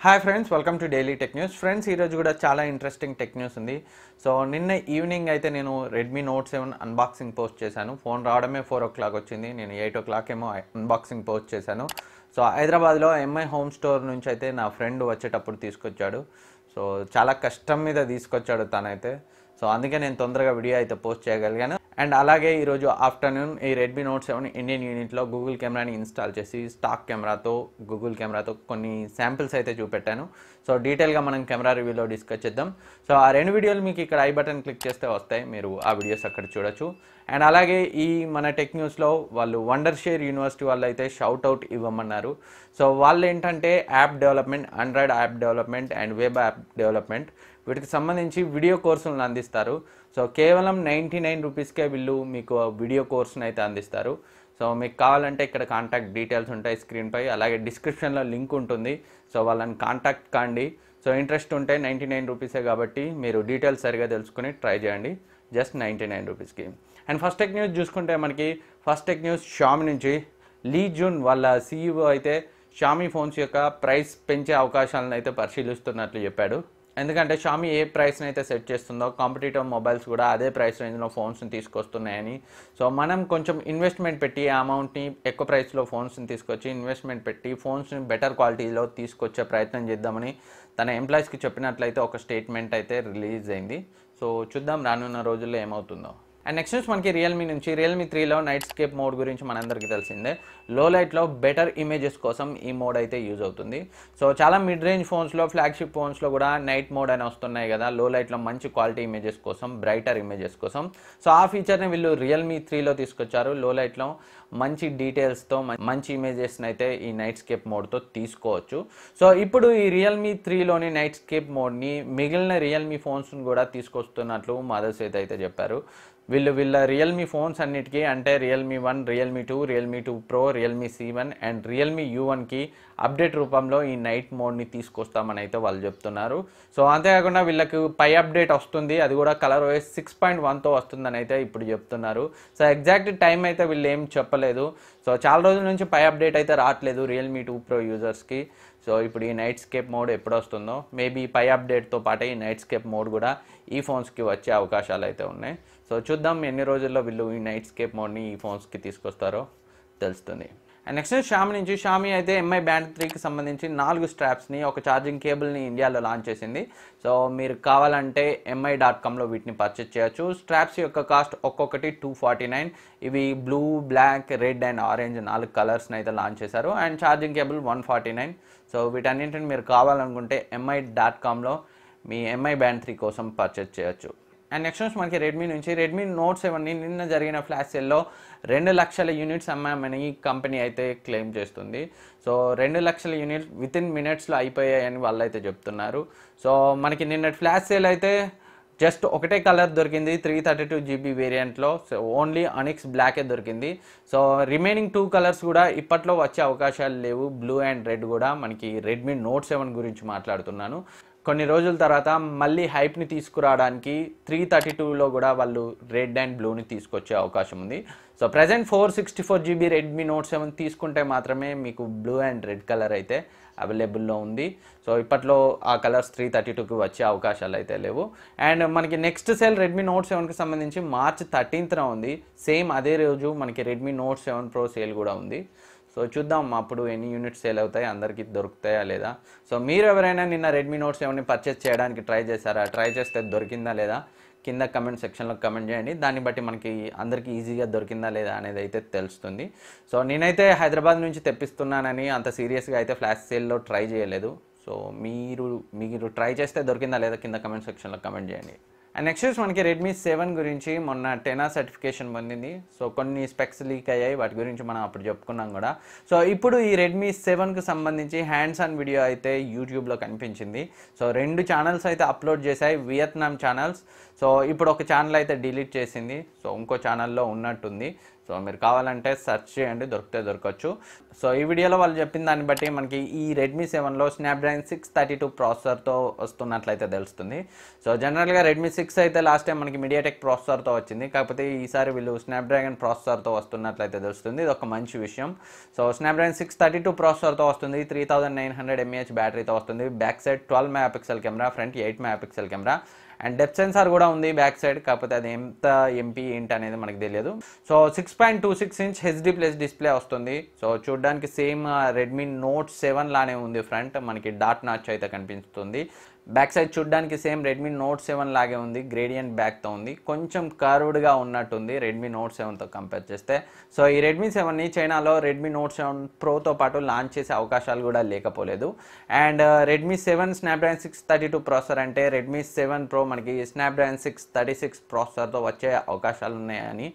Hi friends, welcome to daily tech news. Friends, ఈరోజు కూడా చాలా ఇంట్రెస్టింగ్ టెక్ న్యూస్ ఉంది. సో నిన్న ఈవినింగ్ అయితే నేను రెడ్మీ నోట్ 7 అన్బాక్సింగ్ పోస్ట్ చేశాను. ఫోన్ రావడమే 4 o'clock వచ్చింది. నేను 8 o'clock ఏమో అన్బాక్సింగ్ పోస్ట్ చేశాను. సో హైదరాబాద్లో ఎంఐ హోమ్ స్టోర్ నుంచి అయితే నా ఫ్రెండ్ వచ్చేటప్పుడు తీసుకొచ్చాడు. సో చాలా కష్టం మీద తీసుకొచ్చాడు తనైతే. సో అందుకే నేను తొందరగా వీడియో అయితే పోస్ట్ చేయగలిగాను. అండ్ అలాగే ఈరోజు ఆఫ్టర్నూన్ ఈ రెడ్మీ నోట్ 7 ఇండియన్ యూనిట్లో గూగుల్ కెమెరాని ఇన్స్టాల్ చేసి స్టాక్ కెమెరాతో గూగుల్ కెమెరాతో కొన్ని శాంపిల్స్ అయితే చూపెట్టాను. సో డీటెయిల్గా మనం కెమెరా రివ్యూలో డిస్కస్ చేద్దాం. సో ఆ రెండు వీడియోలు మీకు ఇక్కడ ఐ బటన్ క్లిక్ చేస్తే వస్తాయి, మీరు ఆ వీడియోస్ అక్కడ చూడొచ్చు. అండ్ అలాగే ఈ మన టెక్ న్యూస్లో వాళ్ళు వండర్ షేర్ యూనివర్సిటీ వాళ్ళు అయితే షౌట్అవుట్ ఇవ్వమన్నారు. సో వాళ్ళు ఏంటంటే app development, Android app development and web app development వీటికి సంబంధించి వీడియో కోర్సులను అందిస్తారు. సో కేవలం 99 రూపీస్కే వీళ్ళు మీకు వీడియో కోర్సును అయితే అందిస్తారు. సో మీకు కావాలంటే ఇక్కడ కాంటాక్ట్ డీటెయిల్స్ ఉంటాయి స్క్రీన్పై, అలాగే డిస్క్రిప్షన్లో లింక్ ఉంటుంది. సో వాళ్ళని కాంటాక్ట్ కాండి. సో ఇంట్రెస్ట్ ఉంటే 99 రూపీసే కాబట్టి మీరు డీటెయిల్స్ సరిగా తెలుసుకుని ట్రై చేయండి. జస్ట్ 99 రూపీస్కి. అండ్ ఫస్ట్ టెక్ న్యూస్ చూసుకుంటే మనకి ఫస్ట్ టెక్ న్యూస్ షామీ నుంచి లీ జూన్ వాళ్ళ CEO అయితే షామీ ఫోన్స్ యొక్క ప్రైస్ పెంచే అవకాశాలను అయితే పరిశీలిస్తున్నట్లు చెప్పాడు. ఎందుకంటే షామీ ఏ ప్రైస్ని అయితే సెట్ చేస్తుందో కాంపిటీటివ్ మొబైల్స్ కూడా అదే ప్రైస్ రేంజ్లో ఫోన్స్ని తీసుకొస్తున్నాయని. సో మనం కొంచెం ఇన్వెస్ట్మెంట్ పెట్టి ఆ అమౌంట్ని ఎక్కువ ప్రైస్లో ఫోన్స్ని తీసుకొచ్చి ఇన్వెస్ట్మెంట్ పెట్టి ఫోన్స్ని బెటర్ క్వాలిటీలో తీసుకొచ్చే ప్రయత్నం చేద్దామని తన ఎంప్లాయీస్కి చెప్పినట్లయితే ఒక స్టేట్మెంట్ అయితే రిలీజ్ అయింది. సో చూద్దాం రానున్న రోజుల్లో ఏమవుతుందో. అండ్ నెక్స్ట్ న్యూస్ మనకి రియల్మీ నుంచి రియల్మీ 3లో నైట్ స్కేప్ మోడ్ గురించి మనందరికీ తెలిసిందే. లో లైట్లో బెటర్ ఇమేజెస్ కోసం ఈ మోడ్ అయితే యూజ్ అవుతుంది. సో చాలా మిడ్ రేంజ్ ఫోన్స్లో, ఫ్లాగ్షిప్ ఫోన్స్లో కూడా నైట్ మోడ్ అని వస్తున్నాయి కదా, లో లైట్లో మంచి క్వాలిటీ ఇమేజెస్ కోసం, బ్రైటర్ ఇమేజెస్ కోసం. సో ఆ ఫీచర్ని వీళ్ళు రియల్మీ 3లో తీసుకొచ్చారు. లో లైట్లో మంచి డీటెయిల్స్తో మంచి ఇమేజెస్ని అయితే ఈ నైట్ స్కేప్ మోడ్తో తీసుకోవచ్చు. సో ఇప్పుడు ఈ రియల్మీ 3లోని నైట్ స్కేప్ మోడ్ని మిగిలిన రియల్మీ ఫోన్స్ని కూడా తీసుకొస్తున్నట్లు మదర్స్ అయితే చెప్పారు. వీళ్ళ రియల్మీ ఫోన్స్ అన్నిటికీ అంటే Realme 1, Realme 2, Realme 2 pro, Realme C1 and Realme U1కి అప్డేట్ రూపంలో ఈ నైట్ మోడ్ని తీసుకొస్తామని అయితే వాళ్ళు చెప్తున్నారు. సో అంతేకాకుండా వీళ్ళకి పై అప్డేట్ వస్తుంది, అది కూడా కలర్ OS 6.1తో వస్తుందని అయితే ఇప్పుడు చెప్తున్నారు. సో ఎగ్జాక్ట్ టైం అయితే వీళ్ళు ఏం చెప్పలేదు. సో చాలా రోజుల నుంచి పై అప్డేట్ అయితే రావట్లేదు రియల్మీ 2 ప్రో యూజర్స్కి. సో ఇప్పుడు ఈ నైట్ స్కేప్ మోడ్ ఎప్పుడు వస్తుందో, మేబీ పై అప్డేట్తో పాటే ఈ నైట్ స్కేప్ మోడ్ కూడా ఈ ఫోన్స్కి వచ్చే అవకాశాలు అయితే ఉన్నాయి. సో చూద్దాం ఎన్ని రోజుల్లో వీళ్ళు ఈ నైట్ స్కేప్ మోడ్ని ఈ ఫోన్స్కి తీసుకొస్తారో తెలుస్తుంది. అండ్ నెక్స్ట్ షామీ నుంచి షామీ అయితే MI Band 3కి సంబంధించి 4 స్ట్రాప్స్ని, ఒక ఛార్జింగ్ కేబుల్ని ఇండియాలో లాంచ్ చేసింది. సో మీరు కావాలంటే mi.comలో వీటిని పర్చేస్ చేయొచ్చు. స్ట్రాప్స్ యొక్క కాస్ట్ ఒక్కొక్కటి $249. ఇవి blue, black, red and orange 4 కలర్స్ని అయితే లాంచ్ చేశారు. And charging cable $149. సో వీటన్నింటిని మీరు కావాలనుకుంటే mi.comలో మీ MI Band 3 కోసం పర్చేస్ చేయొచ్చు. అండ్ నెక్స్ట్ న్యూస్ మనకి రెడ్మీ నుంచి రెడ్మీ నోట్ 7ని నిన్న జరిగిన ఫ్లాష్ సేల్లో 2 లక్షల యూనిట్స్ అమ్మామని కంపెనీ అయితే క్లెయిమ్ చేస్తుంది. సో 2 లక్షల యూనిట్స్ వితిన్ మినిట్స్లో అయిపోయాయని వాళ్ళు అయితే చెప్తున్నారు. సో మనకి నిన్న ఫ్లాష్ సేల్ అయితే జస్ట్ ఒకటే కలర్ దొరికింది 332 GB వేరియంట్లో. సో ఓన్లీ అనిక్స్ బ్లాకే దొరికింది. సో రిమైనింగ్ 2 కలర్స్ కూడా ఇప్పట్లో వచ్చే అవకాశాలు లేవు, బ్లూ అండ్ రెడ్ కూడా. మనకి రెడ్మీ నోట్ 7 గురించి మాట్లాడుతున్నాను. కొన్ని రోజుల తర్వాత మళ్ళీ హైప్ని తీసుకురావడానికి 332లో కూడా వాళ్ళు రెడ్ అండ్ బ్లూని తీసుకొచ్చే అవకాశం ఉంది. So present 464 GB Redmi note 7 తీసుకుంటే మాత్రమే మీకు బ్లూ అండ్ రెడ్ కలర్ అయితే అవైలబుల్లో ఉంది. సో ఇప్పట్లో ఆ కలర్స్ 332కి వచ్చే అవకాశాలు అయితే లేవు. అండ్ మనకి నెక్స్ట్ సేల్ రెడ్మీ నోట్ 7కి సంబంధించి March 13th ఉంది. సేమ్ అదే రోజు మనకి రెడ్మీ నోట్ 7 ప్రో సేల్ కూడా ఉంది. సో చూద్దాం అప్పుడు ఎన్ని యూనిట్స్ సేల్ అవుతాయి, అందరికీ దొరుకుతాయా లేదా. సో మీరు ఎవరైనా నిన్న రెడ్మీ నోట్ 7ని పర్చేస్ చేయడానికి ట్రై చేశారా? ట్రై చేస్తే దొరికిందా లేదా కింద కమెంట్ సెక్షన్లో కమెంట్ చేయండి. దాన్ని బట్టి మనకి అందరికీ ఈజీగా దొరికిందా లేదా అనేది అయితే తెలుస్తుంది. సో నేనైతే హైదరాబాద్ నుంచి తెప్పిస్తున్నానని అంత సీరియస్గా అయితే ఫ్లాష్ సేల్లో ట్రై చేయలేదు. సో మీరు ట్రై చేస్తే దొరికిందా లేదా కింద కమెంట్ సెక్షన్లో కమెంట్ చేయండి. అండ్ నెక్స్ట్ మనకి రెడ్మీ 7 గురించి మొన్న 10R సర్టిఫికేషన్ పొందింది. సో కొన్ని స్పెక్స్ లీక్ అయ్యాయి, వాటి గురించి మనం అప్పుడు చెప్పుకున్నాం కూడా. సో ఇప్పుడు ఈ రెడ్మీ 7కి సంబంధించి హ్యాండ్స్ ఆన్ వీడియో అయితే యూట్యూబ్లో కనిపించింది. సో 2 ఛానల్స్ అయితే అప్లోడ్ చేశాయి, వియత్నాం ఛానల్స్. సో ఇప్పుడు ఒక ఛానల్ అయితే డిలీట్ చేసింది. సో ఇంకో ఛానల్లో ఉన్నట్టుంది. సో మీరు కావాలంటే సెర్చ్ చేయండి, దొరకవచ్చు. సో ఈ వీడియోలో వాళ్ళు చెప్పిన దాన్ని బట్టి మనకి ఈ రెడ్మీ 7లో స్నాప్డ్రాగన్ 632 ప్రాసెసర్తో వస్తున్నట్లయితే తెలుస్తుంది. సో జనరల్గా రెడ్మీ 6 అయితే లాస్ట్ టైం మనకి మీడియాటెక్ ప్రాసెసర్తో వచ్చింది, కాకపోతే ఈసారి వీళ్ళు స్నాప్డ్రాగన్ ప్రాసెసర్తో వస్తున్నట్లయితే తెలుస్తుంది. ఇది ఒక మంచి విషయం. సో స్నాప్డ్రాగన్ 632 ప్రాసెసర్తో వస్తుంది, 3900 mAh బ్యాటరీతో వస్తుంది. Back side 12 megapixel camera, front 8 megapixel camera and depth censor కూడా ఉంది బ్యాక్ సైడ్, కాకపోతే అది ఎంత ఎంపీ ఏంటి అనేది మనకు తెలియదు. So 6.26 inch HD plus display వస్తుంది. సో చూడడానికి సేమ్ రెడ్మీ నోట్ 7 లానే ఉంది. ఫ్రంట్ మనకి డాట్ నాచ్ అయితే కనిపిస్తుంది. బ్యాక్ సైడ్ చూడడానికి సేమ్ రెడ్మీ నోట్ 7 లాగే ఉంది, గ్రేడియంట్ బ్యాక్తో ఉంది. కొంచెం కర్వ్డ్గా ఉన్నట్టుంది రెడ్మీ నోట్ 7తో కంపేర్ చేస్తే. సో ఈ రెడ్మీ 7ని చైనాలో రెడ్మీ నోట్ 7 ప్రోతో పాటు లాంచ్ చేసే అవకాశాలు కూడా లేకపోలేదు. అండ్ రెడ్మీ 7 స్నాప్డ్రాగన్ 632 ప్రాసెసర్ అంటే రెడ్మీ 7 ప్రో మనకి స్నాప్డ్రాగన్ 636 ప్రాసెసర్తో వచ్చే అవకాశాలు ఉన్నాయని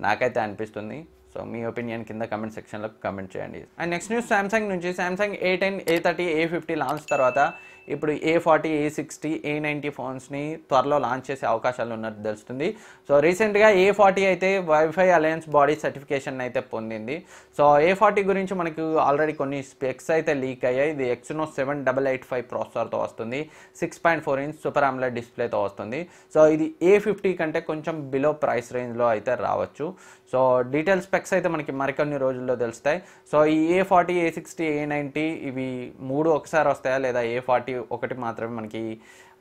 నాకైతే అనిపిస్తుంది. సో మీ ఒపీనియన్ కింద కమెంట్ సెక్షన్లో కమెంట్ చేయండి. అండ్ నెక్స్ట్ న్యూస్ సామ్సంగ్ నుంచి. Samsung A10, A30, A50 launch తర్వాత ఇప్పుడు A40, A60, A90 ఫోన్స్ని త్వరలో లాంచ్ చేసే అవకాశాలు ఉన్నట్టు తెలుస్తుంది. సో రీసెంట్గా A40 అయితే వైఫై అలయన్స్ బాడీ సర్టిఫికేషన్ అయితే పొందింది. సో A40 గురించి మనకు ఆల్రెడీ కొన్ని స్పెక్స్ అయితే లీక్ అయ్యాయి. ఇది Exynos 7885 ప్రాసెసర్తో వస్తుంది, 6.4 ఇంచ్ సూపర్ AMOLED డిస్ప్లేతో వస్తుంది. సో ఇది A50 కంటే కొంచెం బిలో ప్రైస్ రేంజ్లో అయితే రావచ్చు. సో డీటెయిల్ స్పెక్స్ అయితే మనకి మరికొన్ని రోజుల్లో తెలుస్తాయి. సో ఈ A40, A60, A90 ఇవి 3 ఒకసారి వస్తాయా లేదా A40 ఒకటి మాత్రమే మనకి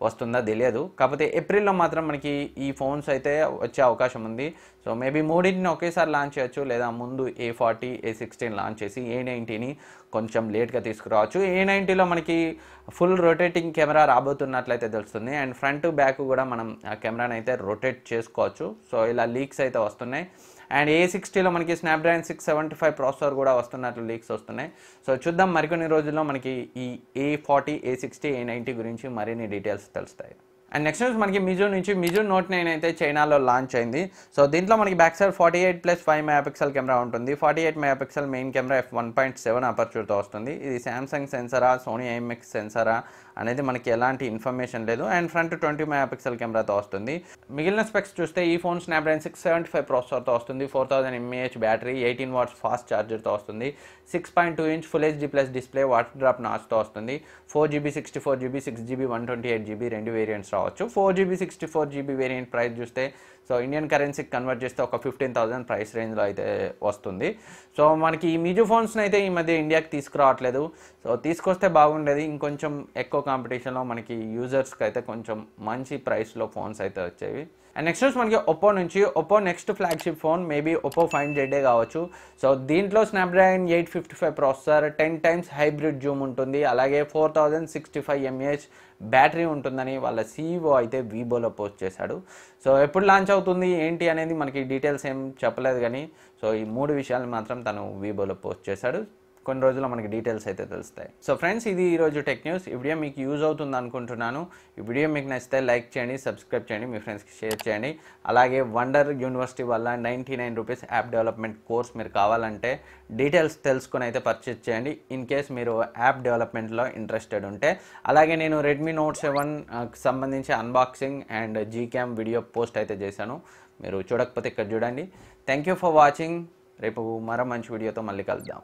వస్తుందా తెలియదు. కాకపోతే ఏప్రిల్లో మాత్రం మనకి ఈ ఫోన్స్ అయితే వచ్చే అవకాశం ఉంది. సో మేబీ మూడింటిని ఒకేసారి లాంచ్ చేయొచ్చు, లేదా ముందు A40, A60 లాంచ్ చేసి A90ని కొంచెం లేట్గా తీసుకురావచ్చు. A90లో మనకి ఫుల్ రొటేటింగ్ కెమెరా రాబోతున్నట్లయితే తెలుస్తుంది. అండ్ ఫ్రంట్ బ్యాక్ కూడా మనం ఆ కెమెరాని అయితే రొటేట్ చేసుకోవచ్చు. సో ఇలా లీక్స్ అయితే వస్తున్నాయి. అండ్ A60లో మనకి స్నాప్డ్రాగన్ 675 ప్రాసెసర్ కూడా వస్తున్నట్లు లీక్స్ వస్తున్నాయి. సో చూద్దాం మరికొన్ని రోజుల్లో మనకి ఈ A40, A60, A90 గురించి మరిన్ని డీటెయిల్స్ తెలుస్తాయి. అండ్ నెక్స్ట్ న్యూస్ మనకి మిజూ నుంచి. మిజూ నోట్ 9 అయితే చైనాలో లాంచ్ అయింది. సో దీంట్లో మనకి బ్యాక్ సైడ్ 48+5 మెగాపిక్సెల్ కెమెరా ఉంటుంది. 48 మెగాపిక్సెల్ మెయిన్ కెమెరా f1.7 అపర్చూర్తో వస్తుంది. ఇది శాంసంగ్ సెన్సరా, సోనీ IMX సెన్సరా అనేది మనకి ఎలాంటి ఇన్ఫర్మేషన్ లేదు. అండ్ ఫ్రంట్ 20 మెగాపిక్సెల్ కెమెరాతో వస్తుంది. మిగిలిన స్పెక్స్ చూస్తే ఈ ఫోన్ స్నాప్డ్రాగన్ 675 ప్రాసెసర్తో వస్తుంది, 4000 mAh బ్యాటరీ, 18 వాట్స్ ఫాస్ట్ ఛార్జర్తో వస్తుంది, 6.2 inch full HD plus display, water drop నాచ్తో వస్తుంది. 4GB 64GB, 6GB 128GB రెండు వేరియంట్స్ రావచ్చు. 4GB 64GB వేరియంట్ ప్రైస్ చూస్తే సో ఇండియన్ కరెన్సీకి కన్వర్ట్ చేస్తే ఒక 15,000 ప్రైస్ రేంజ్లో అయితే వస్తుంది. సో మనకి ఈ మిజూ ఫోన్స్ని అయితే ఈ మధ్య ఇండియాకి తీసుకురావట్లేదు. సో తీసుకొస్తే బాగుండేది, ఇంకొంచెం ఎక్కువ కాంపిటీషన్లో మనకి యూజర్స్కి అయితే కొంచెం మంచి ప్రైస్లో ఫోన్స్ అయితే వచ్చేవి. అండ్ నెక్స్ట్ వచ్చి మనకి ఒప్పో నుంచి. Oppo next flagship phone maybe Oppo 5Z కావచ్చు. సో దీంట్లో Snapdragon 855 processor, 10 times hybrid Zoom ఉంటుంది, అలాగే 4065 mAh బ్యాటరీ ఉంటుందని వాళ్ళ CEO అయితే వీబోలో పోస్ట్ చేశాడు. సో ఎప్పుడు లాంచ్ అవుతుంది ఏంటి అనేది మనకి డీటెయిల్స్ ఏం చెప్పలేదు, కానీ సో ఈ 3 విషయాలు మాత్రం తను వీబోలో పోస్ట్ చేశాడు. కొన్ని రోజుల్లో మనకి డీటెయిల్స్ అయితే తెలుస్తాయి. సో ఫ్రెండ్స్, ఇది ఈరోజు టెక్ న్యూస్. ఈ వీడియో మీకు యూజ్ అవుతుంది అనుకుంటున్నాను. ఈ వీడియో మీకు నచ్చితే లైక్ చేయండి, సబ్స్క్రైబ్ చేయండి, మీ ఫ్రెండ్స్కి షేర్ చేయండి. అలాగే వండర్ యూనివర్సిటీ వల్ల 99 రూపీస్ యాప్ డెవలప్మెంట్ కోర్స్ మీరు కావాలంటే డీటెయిల్స్ తెలుసుకొని అయితే పర్చేస్ చేయండి, ఇన్ కేస్ మీరు యాప్ డెవలప్మెంట్లో ఇంట్రెస్టెడ్ ఉంటే. అలాగే నేను రెడ్మీ నోట్ 7కి సంబంధించి అన్బాక్సింగ్ అండ్ జీక్యామ్ వీడియో పోస్ట్ అయితే చేశాను, మీరు చూడకపోతే ఇక్కడ చూడండి. Thank you for watching. రేపు మరో మంచి వీడియోతో మళ్ళీ కలుద్దాం.